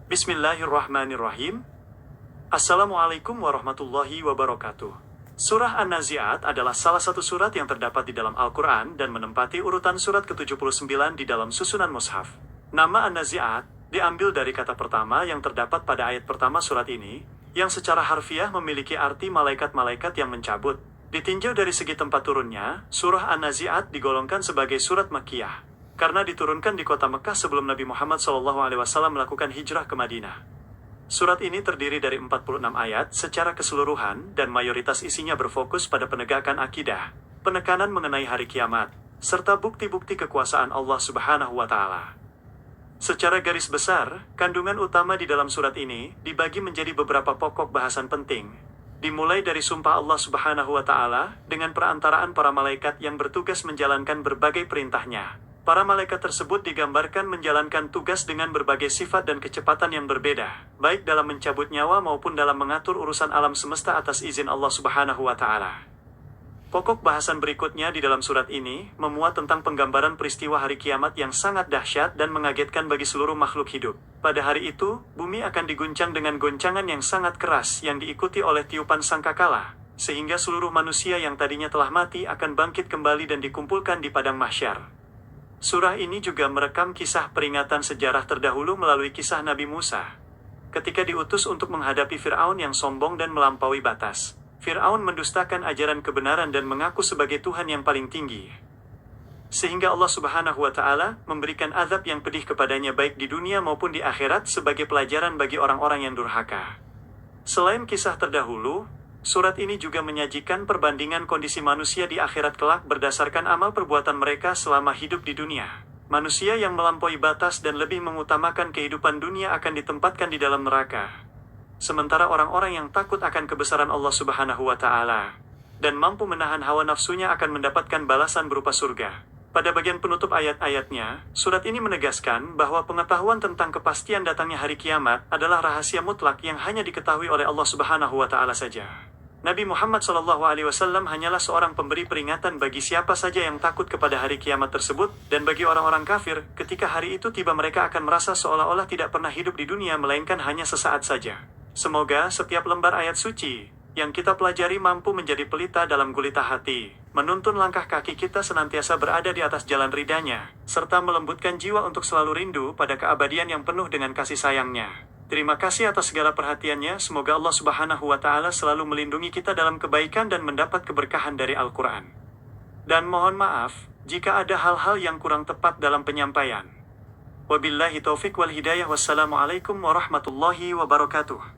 Bismillahirrahmanirrahim. Assalamualaikum warahmatullahi wabarakatuh. Surah An-Nazi'at adalah salah satu surat yang terdapat di dalam Al-Quran dan menempati urutan surat ke-79 di dalam susunan mushaf. Nama An-Nazi'at diambil dari kata pertama yang terdapat pada ayat pertama surat ini, yang secara harfiah memiliki arti malaikat-malaikat yang mencabut. Ditinjau dari segi tempat turunnya, surah An-Nazi'at digolongkan sebagai surat Makkiyah, karena diturunkan di kota Mekah sebelum Nabi Muhammad SAW melakukan hijrah ke Madinah. Surat ini terdiri dari 46 ayat secara keseluruhan dan mayoritas isinya berfokus pada penegakan akidah, penekanan mengenai hari kiamat, serta bukti-bukti kekuasaan Allah Subhanahu wa Ta'ala. Secara garis besar, kandungan utama di dalam surat ini dibagi menjadi beberapa pokok bahasan penting. Dimulai dari sumpah Allah Subhanahu wa Ta'ala dengan perantaraan para malaikat yang bertugas menjalankan berbagai perintahnya. Para malaikat tersebut digambarkan menjalankan tugas dengan berbagai sifat dan kecepatan yang berbeda, baik dalam mencabut nyawa maupun dalam mengatur urusan alam semesta atas izin Allah Subhanahu wa Ta'ala. Pokok bahasan berikutnya di dalam surat ini memuat tentang penggambaran peristiwa hari kiamat yang sangat dahsyat dan mengagetkan bagi seluruh makhluk hidup. Pada hari itu, bumi akan diguncang dengan goncangan yang sangat keras yang diikuti oleh tiupan sangkakala, sehingga seluruh manusia yang tadinya telah mati akan bangkit kembali dan dikumpulkan di padang mahsyar. Surah ini juga merekam kisah peringatan sejarah terdahulu melalui kisah Nabi Musa. Ketika diutus untuk menghadapi Fir'aun yang sombong dan melampaui batas, Fir'aun mendustakan ajaran kebenaran dan mengaku sebagai Tuhan yang paling tinggi. Sehingga Allah Subhanahu wa Ta'ala memberikan azab yang pedih kepadanya baik di dunia maupun di akhirat sebagai pelajaran bagi orang-orang yang durhaka. Selain kisah terdahulu, surat ini juga menyajikan perbandingan kondisi manusia di akhirat kelak berdasarkan amal perbuatan mereka selama hidup di dunia. Manusia yang melampaui batas dan lebih mengutamakan kehidupan dunia akan ditempatkan di dalam neraka. Sementara orang-orang yang takut akan kebesaran Allah Subhanahu wa Ta'ala dan mampu menahan hawa nafsunya akan mendapatkan balasan berupa surga. Pada bagian penutup ayat-ayatnya, surat ini menegaskan bahwa pengetahuan tentang kepastian datangnya hari kiamat adalah rahasia mutlak yang hanya diketahui oleh Allah Subhanahu wa Ta'ala saja. Nabi Muhammad SAW hanyalah seorang pemberi peringatan bagi siapa saja yang takut kepada hari kiamat tersebut, dan bagi orang-orang kafir, ketika hari itu tiba mereka akan merasa seolah-olah tidak pernah hidup di dunia melainkan hanya sesaat saja. Semoga setiap lembar ayat suci yang kita pelajari mampu menjadi pelita dalam gulita hati, menuntun langkah kaki kita senantiasa berada di atas jalan ridanya, serta melembutkan jiwa untuk selalu rindu pada keabadian yang penuh dengan kasih sayangnya. Terima kasih atas segala perhatiannya. Semoga Allah Subhanahu wa Ta'ala selalu melindungi kita dalam kebaikan dan mendapat keberkahan dari Al-Quran. Dan mohon maaf jika ada hal-hal yang kurang tepat dalam penyampaian. Wabillahi taufiq wal hidayah. Wassalamualaikum warahmatullahi wabarakatuh.